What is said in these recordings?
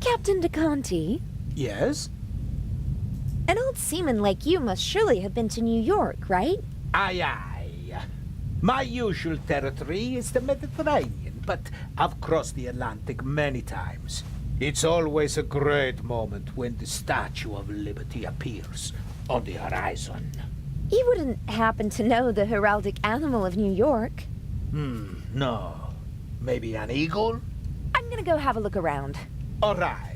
Captain DeConti, Yes? an old seaman like you must surely have been to New York, right? Aye, aye. My usual territory is the Mediterranean, but I've crossed the Atlantic many times. It's always a great moment when the Statue of Liberty appears on the horizon. You wouldn't happen to know the heraldic animal of New York. No. Maybe an eagle? I'm gonna go have a look around. All right.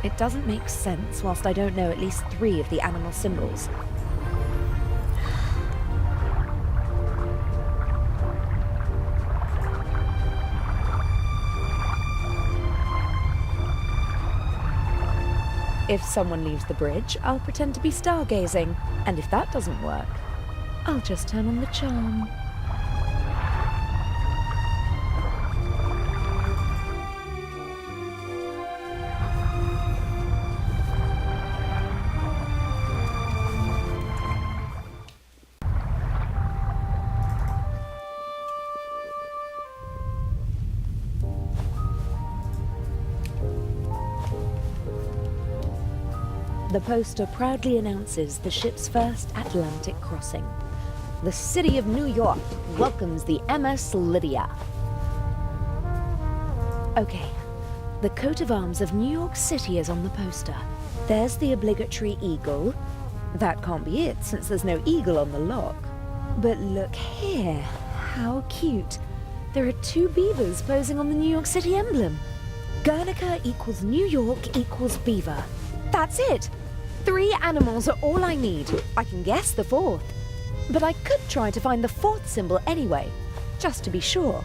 It doesn't make sense whilst I don't know at least 3 of the animal symbols. If someone leaves the bridge, I'll pretend to be stargazing. And if that doesn't work, I'll just turn on the charm. The poster proudly announces the ship's first Atlantic crossing. The city of New York welcomes the MS Lydia. Okay, the coat of arms of New York City is on the poster. There's the obligatory eagle. That can't be it, since there's no eagle on the lock. But look here, how cute. There are 2 beavers posing on the New York City emblem. Guernica equals New York equals beaver. That's it! 3 animals are all I need. I can guess the 4th. But I could try to find the 4th symbol anyway, just to be sure.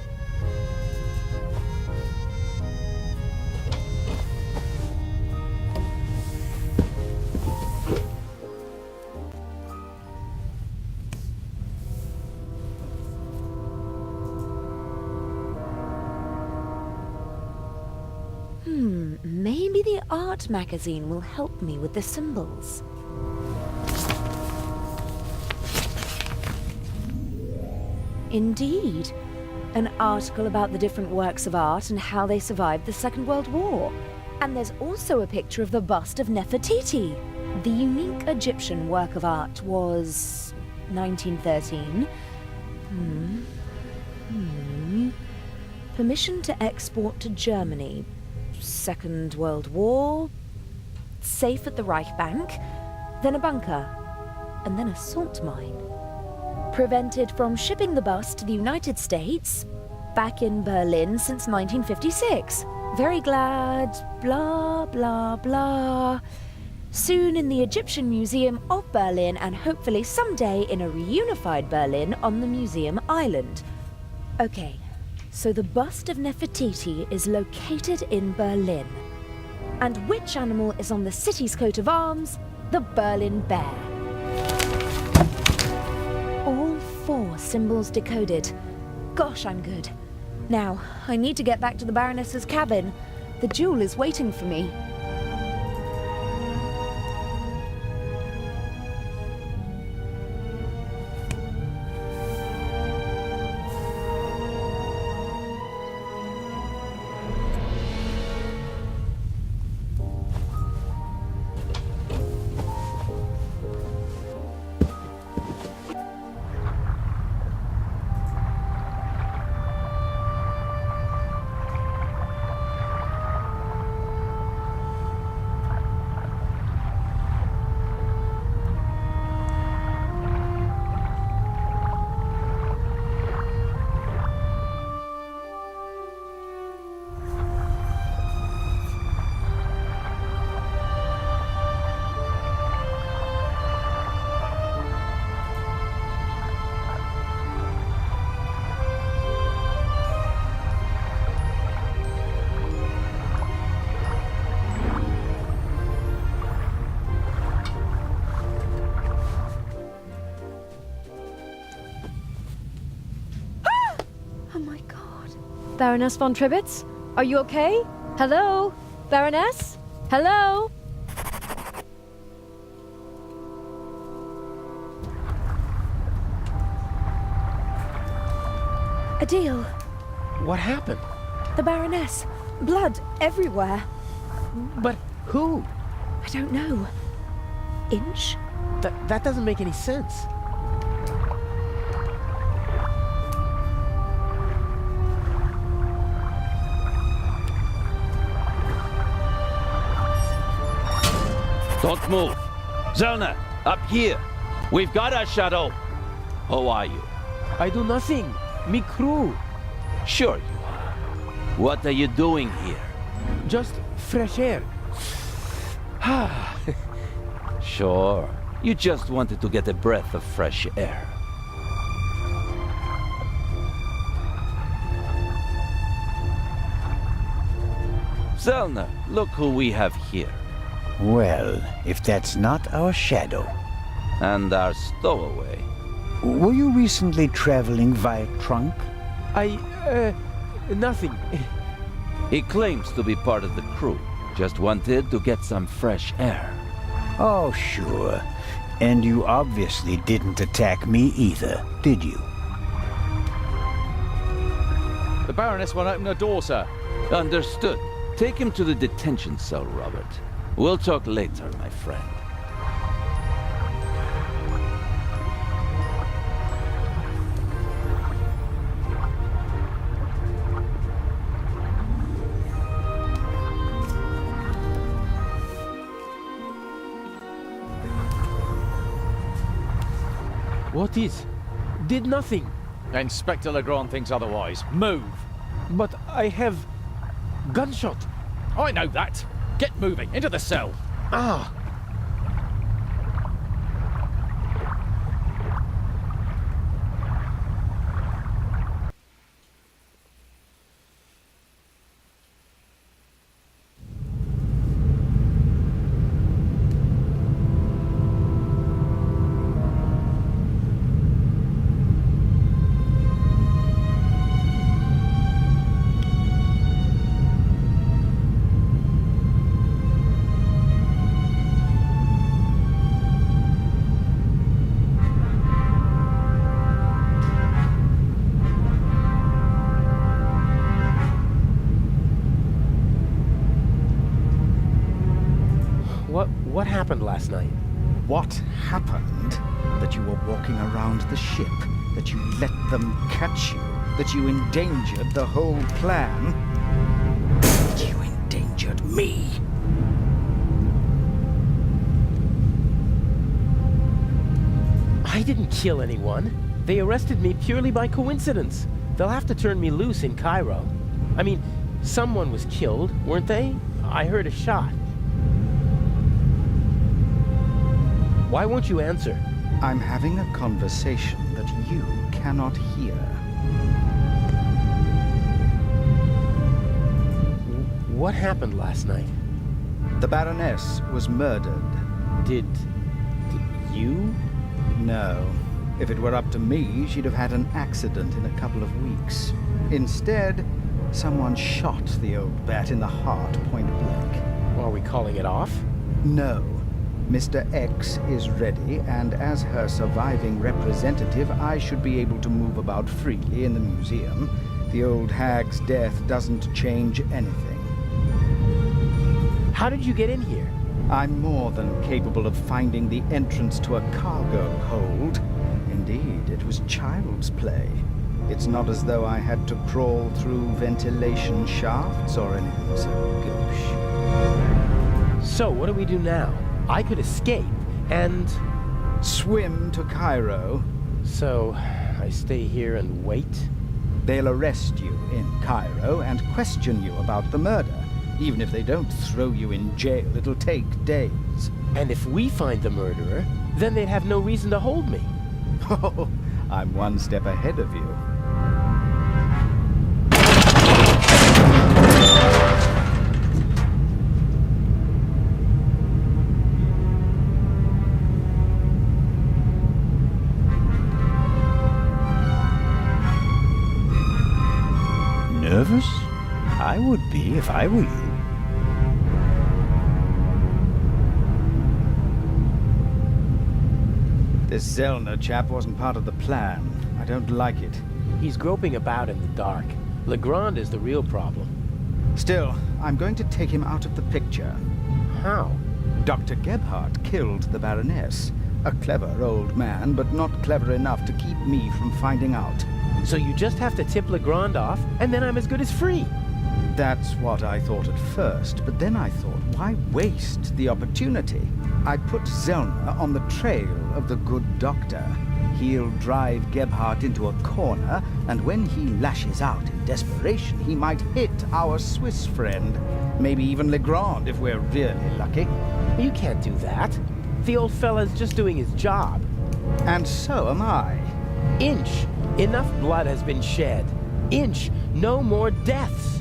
Maybe the art magazine will help me with the symbols. Indeed. An article about the different works of art and how they survived the Second World War. And there's also a picture of the bust of Nefertiti. The unique Egyptian work of art was 1913. Permission to export to Germany. Second World War. Safe at the Reich Bank. Then a bunker. And then a salt mine. Prevented from shipping the bust to the United States. Back in Berlin since 1956. Very glad, blah, blah, blah. Soon in the Egyptian Museum of Berlin, and hopefully someday in a reunified Berlin on the Museum Island. Okay, so the bust of Nefertiti is located in Berlin. And which animal is on the city's coat of arms? The Berlin bear. All 4 symbols decoded. Gosh, I'm good. Now, I need to get back to the Baroness's cabin. The jewel is waiting for me. Baroness von Tribbets? Are you okay? Hello? Baroness? Hello? Adele, What happened? the Baroness. Blood everywhere. But who? I don't know. Inch? That doesn't make any sense. Don't move. Zona, up here. We've got our shadow. How are you? I do nothing. Me crew. Sure you are. What are you doing here? Just fresh air. Sure. You just wanted to get a breath of fresh air. Zelna, look who we have here. Well, if that's not our shadow. And our stowaway. Were you recently traveling via trunk? Nothing. He claims to be part of the crew. Just wanted to get some fresh air. Oh, sure. And you obviously didn't attack me either, did you? The Baroness won't open her door, sir. Understood. Take him to the detention cell, Robert. We'll talk later, my friend. What is? Did nothing. Inspector Legrand thinks otherwise. Move. But I have... gunshot. I know that. Get moving. Into the cell. Ah! What happened last night? What happened? That you were walking around the ship, that you let them catch you, that you endangered the whole plan. You endangered me. I didn't kill anyone. They arrested me purely by coincidence. They'll have to turn me loose in Cairo. I mean, someone was killed, weren't they? I heard a shot. Why won't you answer? I'm having a conversation that you cannot hear. What happened last night? The Baroness was murdered. Did you? No. If it were up to me, she'd have had an accident in a couple of weeks. Instead, someone shot the old bat in the heart point blank. Are we calling it off? No. Mr. X is ready, and as her surviving representative, I should be able to move about freely in the museum. The old hag's death doesn't change anything. How did you get in here? I'm more than capable of finding the entrance to a cargo hold. Indeed, it was child's play. It's not as though I had to crawl through ventilation shafts or anything so gauche. So, what do we do now? I could escape, and... Swim to Cairo. So, I stay here and wait? They'll arrest you in Cairo and question you about the murder. Even if they don't throw you in jail, it'll take days. And if we find the murderer, then they'd have no reason to hold me. Oh, I'm one step ahead of you. Nervous? I would be if I were you. This Zellner chap wasn't part of the plan. I don't like it. He's groping about in the dark. Legrand is the real problem. Still, I'm going to take him out of the picture. How? Dr. Gebhardt killed the Baroness. A clever old man, but not clever enough to keep me from finding out. So you just have to tip Legrand off, and then I'm as good as free. That's what I thought at first, but then I thought, why waste the opportunity? I put Zellner on the trail of the good doctor. He'll drive Gebhardt into a corner, and when he lashes out in desperation, he might hit our Swiss friend. Maybe even Legrand, if we're really lucky. You can't do that. The old fella's just doing his job. And so am I. Inch, enough blood has been shed. Inch, no more deaths.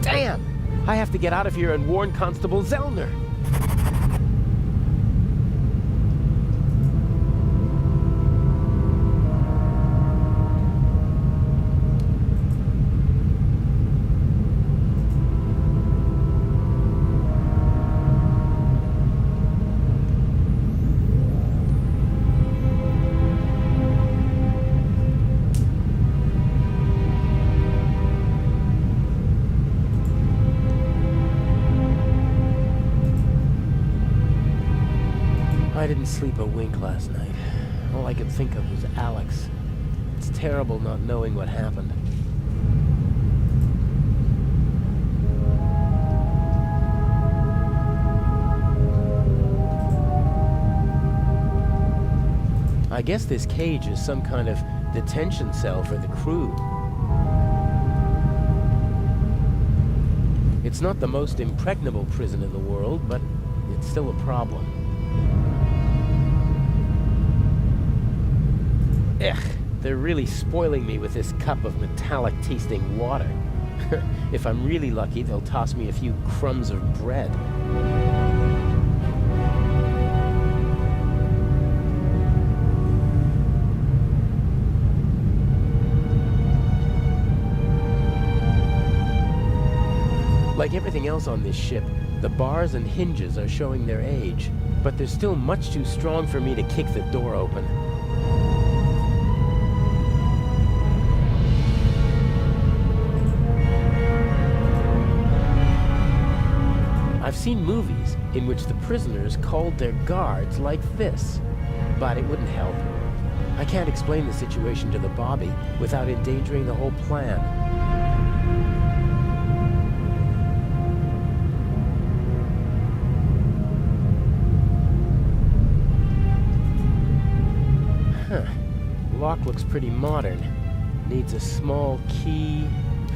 Damn! I have to get out of here and warn Constable Zellner. I didn't sleep a wink last night. All I could think of was Alex. It's terrible not knowing what happened. I guess this cage is some kind of detention cell for the crew. It's not the most impregnable prison in the world, but it's still a problem. Ugh, they're really spoiling me with this cup of metallic-tasting water. If I'm really lucky, they'll toss me a few crumbs of bread. Like everything else on this ship, the bars and hinges are showing their age, but they're still much too strong for me to kick the door open. I've seen movies in which the prisoners called their guards like this, but it wouldn't help. I can't explain the situation to the Bobby without endangering the whole plan. Lock looks pretty modern. Needs a small key,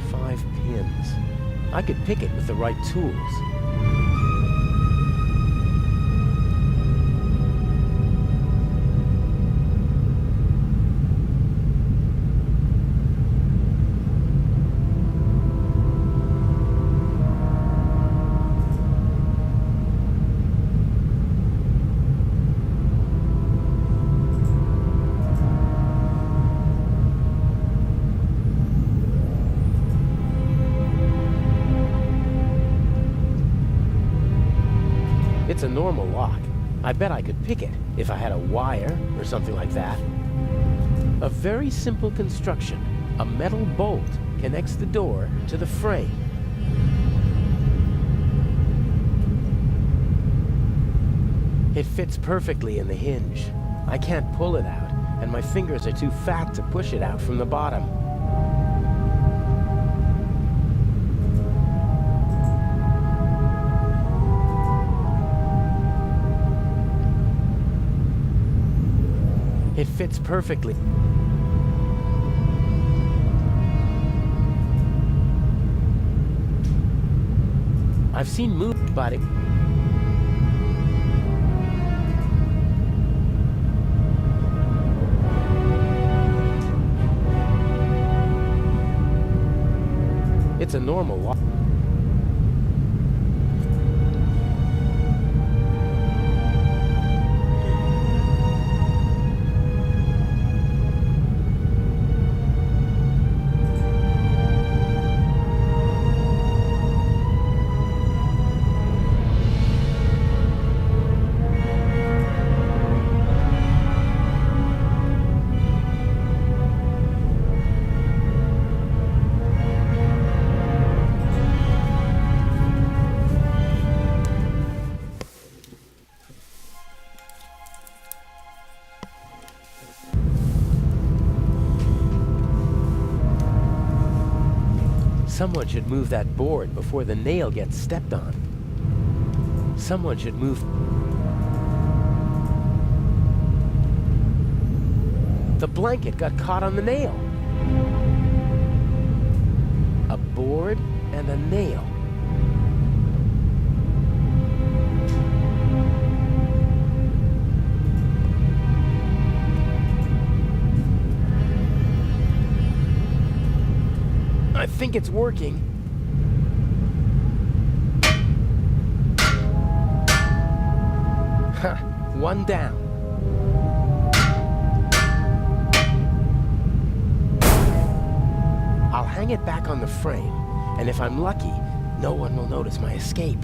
5 pins. I could pick it with the right tools. It's a normal lock. I bet I could pick it if I had a wire or something like that. A very simple construction. A metal bolt connects the door to the frame. It fits perfectly in the hinge. I can't pull it out, and my fingers are too fat to push it out from the bottom. It fits perfectly. I've seen movies about it. It's a normal lock. Someone should move that board before the nail gets stepped on. Someone should move... The blanket got caught on the nail. A board and a nail. I think it's working. Ha! One down. I'll hang it back on the frame, and if I'm lucky, no one will notice my escape.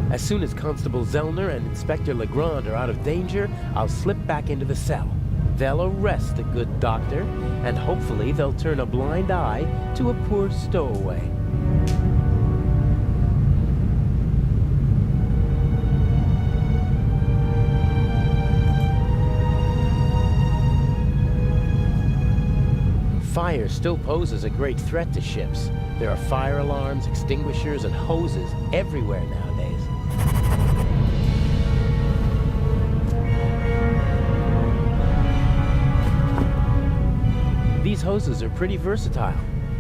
As soon as Constable Zellner and Inspector Legrand are out of danger, I'll slip back into the cell. They'll arrest the good doctor, and hopefully they'll turn a blind eye to a poor stowaway. Fire still poses a great threat to ships. There are fire alarms, extinguishers, and hoses everywhere nowadays. These hoses are pretty versatile.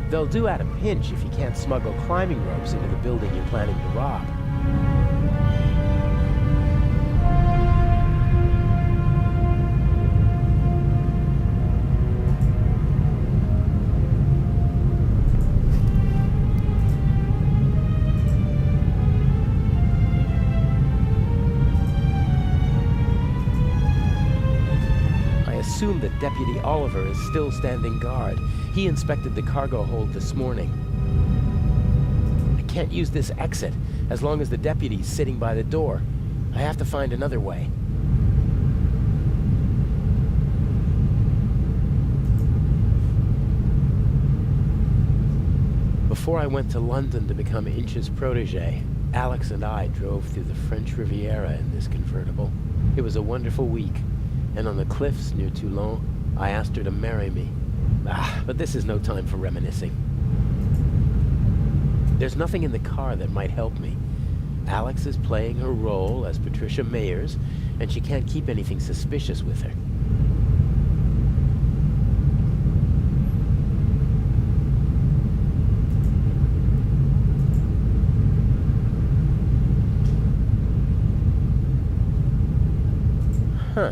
They'll do at a pinch if you can't smuggle climbing ropes into the building you're planning to rob. I assume that Deputy Oliver is still standing guard. He inspected the cargo hold this morning. I can't use this exit as long as the deputy's sitting by the door. I have to find another way. Before I went to London to become Inch's protege, Alex and I drove through the French Riviera in this convertible. It was a wonderful week. And on the cliffs near Toulon, I asked her to marry me. But this is no time for reminiscing. There's nothing in the car that might help me. Alex is playing her role as Patricia Mayers, and she can't keep anything suspicious with her. Huh.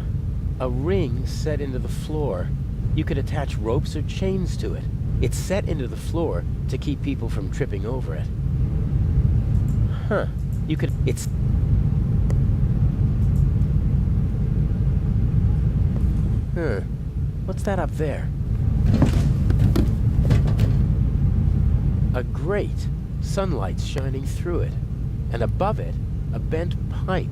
A ring set into the floor. You could attach ropes or chains to it. It's set into the floor to keep people from tripping over it. Huh. You could... It's... Huh. What's that up there? A grate. Sunlight's shining through it. And above it, a bent pipe.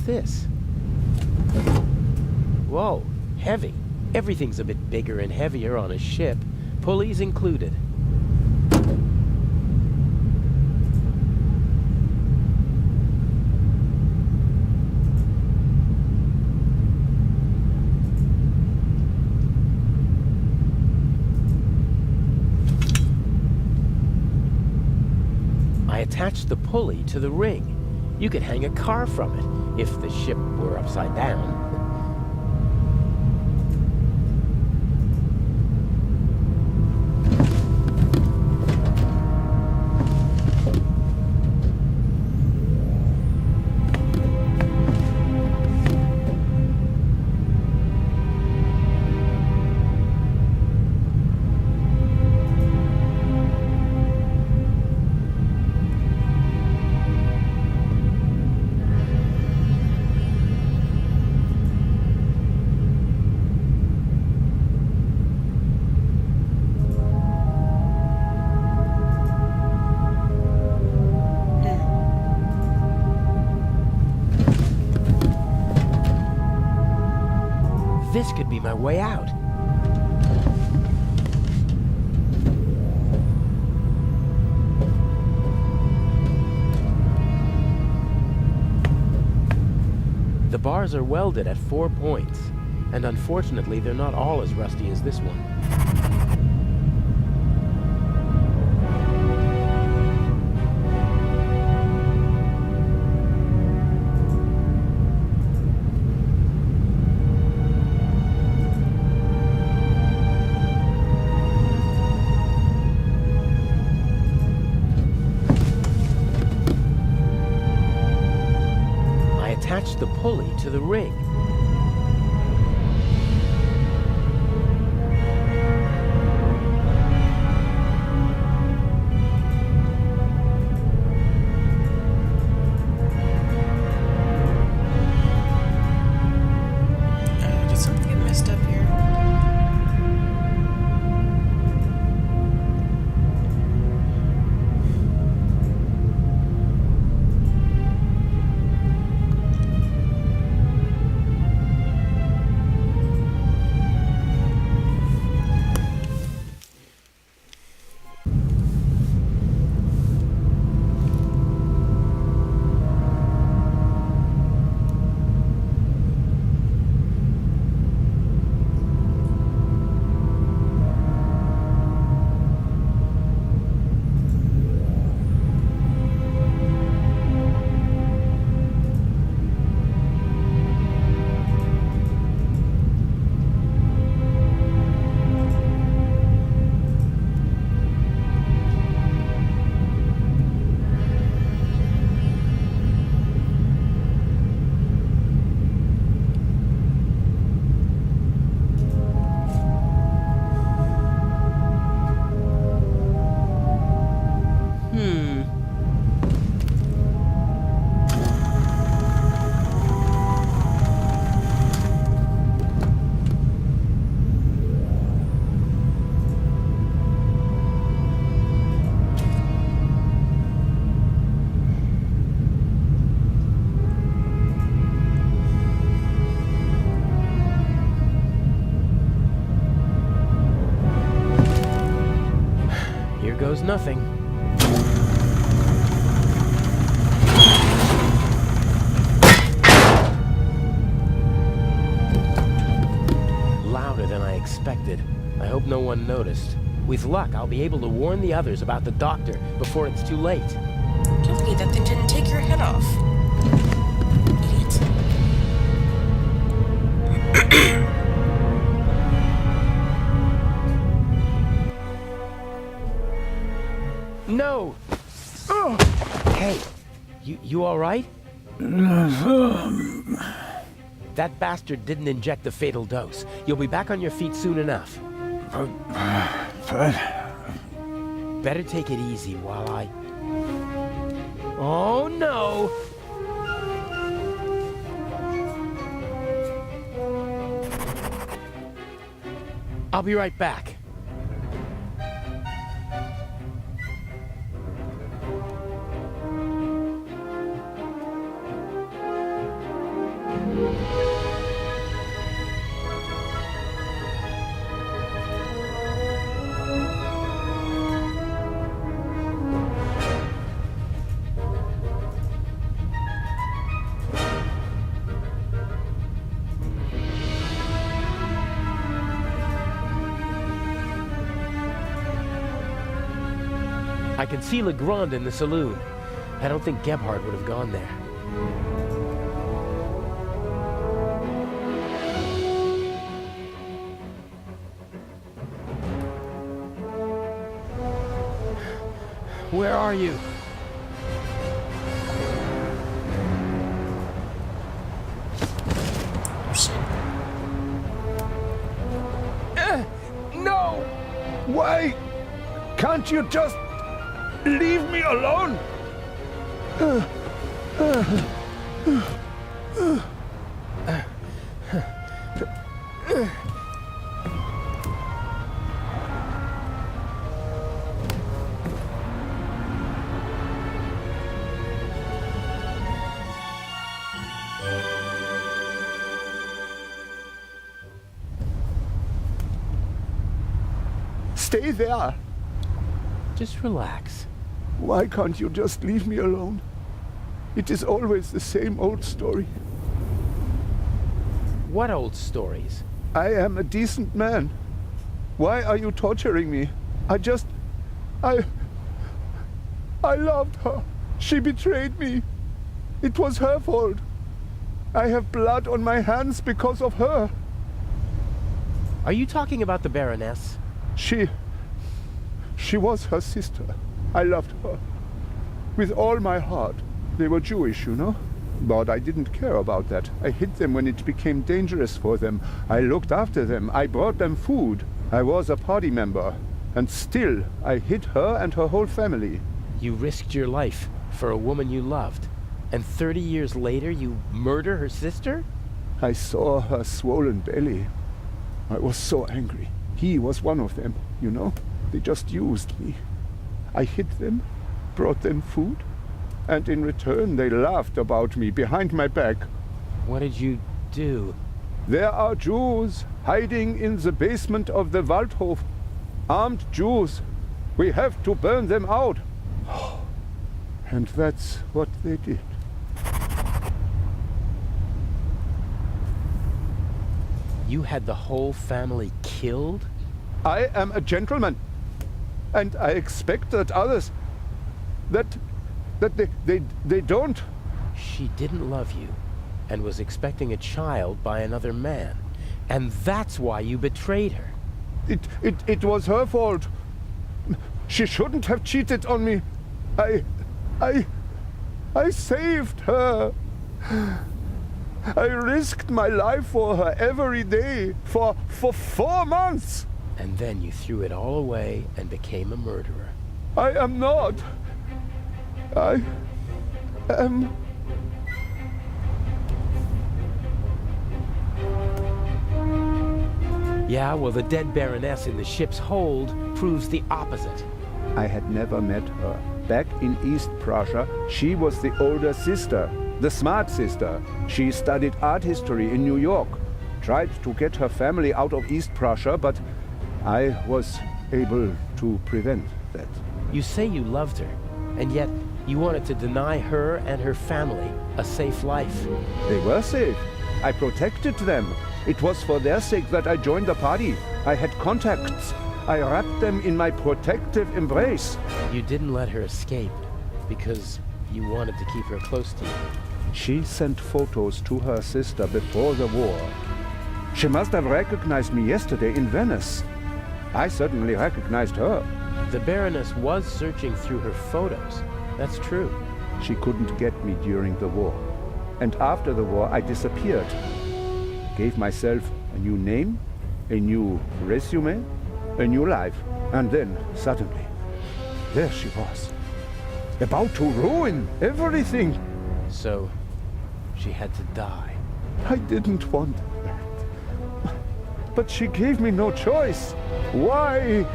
This? Whoa, heavy. Everything's a bit bigger and heavier on a ship, pulleys included. I attached the pulley to the ring. You could hang a car from it, if the ship were upside down. This could be my way out. The bars are welded at 4 points, and unfortunately they're not all as rusty as this one. Attach the pulley to the rig. Did something get messed up here? Here goes nothing. Louder than I expected. I hope no one noticed. With luck, I'll be able to warn the others about the doctor before it's too late. Lucky that thing didn't take your head off. Idiot. No! Oh. Hey, you all right? That bastard didn't inject the fatal dose. You'll be back on your feet soon enough. Better take it easy while I... Oh, no! I'll be right back. I can see Legrand in the saloon. I don't think Gebhardt would have gone there. Where are you? No! Wait! Can't you just leave me alone? Stay there. Just relax. Why can't you just leave me alone? It is always the same old story. What old stories? I am a decent man. Why are you torturing me? I loved her. She betrayed me. It was her fault. I have blood on my hands because of her. Are you talking about the Baroness? She was her sister. I loved her. With all my heart. They were Jewish, you know? But I didn't care about that. I hid them when it became dangerous for them. I looked after them. I brought them food. I was a party member. And still, I hid her and her whole family. You risked your life for a woman you loved. And 30 years later, you murder her sister? I saw her swollen belly. I was so angry. He was one of them, you know? They just used me. I hid them, brought them food, and in return they laughed about me behind my back. What did you do? There are Jews hiding in the basement of the Waldhof. Armed Jews. We have to burn them out. And that's what they did. You had the whole family killed? I am a gentleman. And I expect that others... that they don't. She didn't love you and was expecting a child by another man. And that's why you betrayed her. It was her fault. She shouldn't have cheated on me. I saved her. I risked my life for her every day for 4 months. And then you threw it all away and became a murderer. I am not. I am... Yeah, well, the dead Baroness in the ship's hold proves the opposite. I had never met her. Back in East Prussia, she was the older sister, the smart sister. She studied art history in New York, tried to get her family out of East Prussia, but I was able to prevent that. You say you loved her, and yet you wanted to deny her and her family a safe life. They were safe. I protected them. It was for their sake that I joined the party. I had contacts. I wrapped them in my protective embrace. You didn't let her escape because you wanted to keep her close to you. She sent photos to her sister before the war. She must have recognized me yesterday in Venice. I certainly recognized her. The Baroness was searching through her photos. That's true. She couldn't get me during the war. And after the war, I disappeared. Gave myself a new name, a new resume, a new life. And then, suddenly, there she was. About to ruin everything. So, she had to die. I didn't want that. But she gave me no choice. Why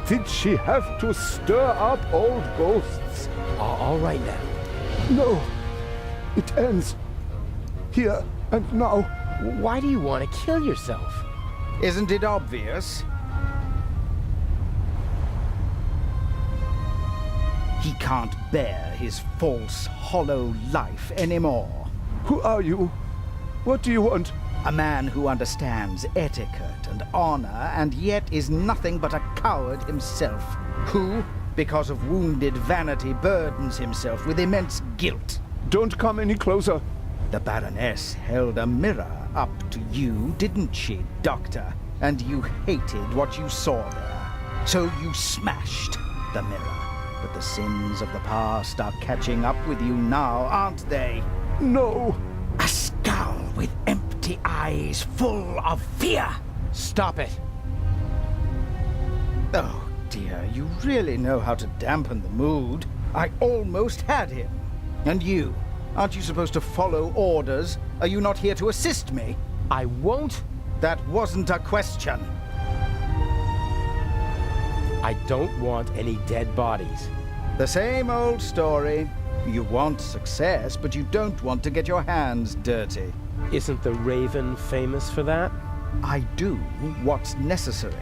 did she have to stir up old ghosts? All right now. No. It ends. Here and now. Why do you want to kill yourself? Isn't it obvious? He can't bear his false, hollow life anymore. Who are you? What do you want? A man who understands etiquette and honor, and yet is nothing but a coward himself. Who, because of wounded vanity, burdens himself with immense guilt. Don't come any closer. The Baroness held a mirror up to you, didn't she, Doctor? And you hated what you saw there. So you smashed the mirror. But the sins of the past are catching up with you now, aren't they? No. A scowl with empty eyes full of fear. Stop it. Oh, dear, you really know how to dampen the mood. I almost had him. And you? Aren't you supposed to follow orders? Are you not here to assist me? I won't. That wasn't a question. I don't want any dead bodies. The same old story. You want success, but you don't want to get your hands dirty. Isn't the Raven famous for that? I do what's necessary.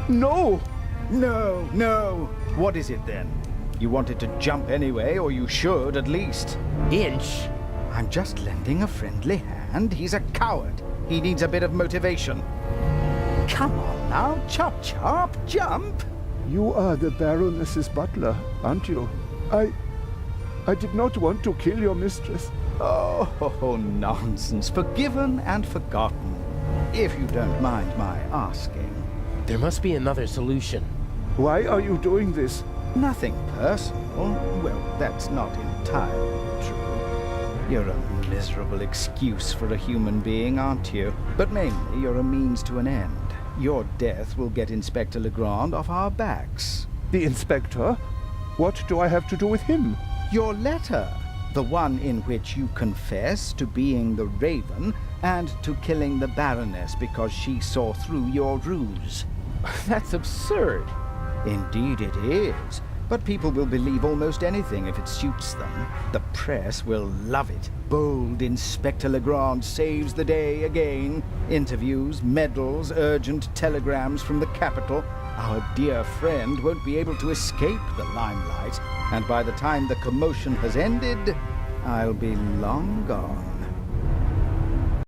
No! No, no. What is it then? You wanted to jump anyway, or you should at least. Inch? I'm just lending a friendly hand. He's a coward. He needs a bit of motivation. Come on now, chop chop, jump. You are the Baroness's butler, aren't you? I did not want to kill your mistress. Oh, nonsense. Forgiven and forgotten. If you don't mind my asking. There must be another solution. Why are you doing this? Nothing personal. Well, that's not entirely true. You're a miserable excuse for a human being, aren't you? But mainly, you're a means to an end. Your death will get Inspector Legrand off our backs. The inspector? What do I have to do with him? Your letter. The one in which you confess to being the Raven and to killing the Baroness because she saw through your ruse. That's absurd. Indeed it is. But people will believe almost anything if it suits them. The press will love it. Bold Inspector Legrand saves the day again. Interviews, medals, urgent telegrams from the capital. Our dear friend won't be able to escape the limelight. And by the time the commotion has ended, I'll be long gone.